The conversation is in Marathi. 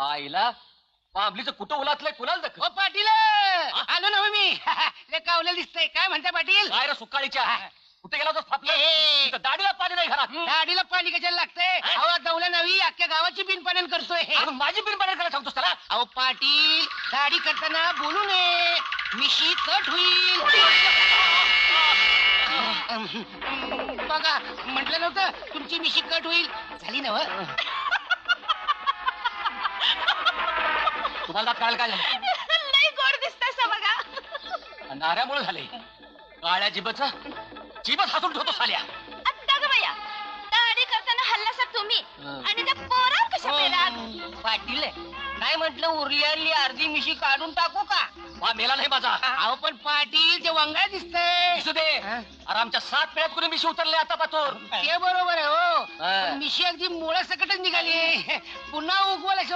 आईला पाबलीचं कुठं उलातलंय कुणाला दख ओ पाटील आलो ना हो मी लय कावलं दिसतंय. काय म्हणता पाटील? काय रे सुकाळीच्या कुठे गेला होता फापल्या ए. तिथं दाढीला पाणी नाही घरात दाढीला पाणी कशाला लागतंय? अहो दौला नवी अख्ख्या गावाची बिनपाण्यान करतोय. अरे माझी बिन पाणी करायला सांगतोस त्याला अहो पाटील दाढी करताना बोलू नये, मिशी कट होईल. बघा म्हटलं नव्हतं तुमची मिशी कट होईल. झाली ना हो? तुम्हाला कळलं काय झालं लय गोड दिसतंय बघा. नाऱ्यामुळे झाले काळ्या जीबच हसून ठेवतो साल्या आत्ता ग बया दाढी करताना हल्लासा तुम्ही आणि त्या पोरा कशा पेरात. पाटील काय म्हटलं उरलेली अर्धी मिशी काढून टाकू का? वा मेला नाही माझा अहो पण पाटील ते वंगळा दिसतंय. दिसू दे अरे आमच्या 7 पेळ्यात कुणी मिशी उतरले आता पातोर ते बरोबर आहे हो. हा. पण मिशी अगदी मुळा सकटच निघाली. पुन्हा उगवल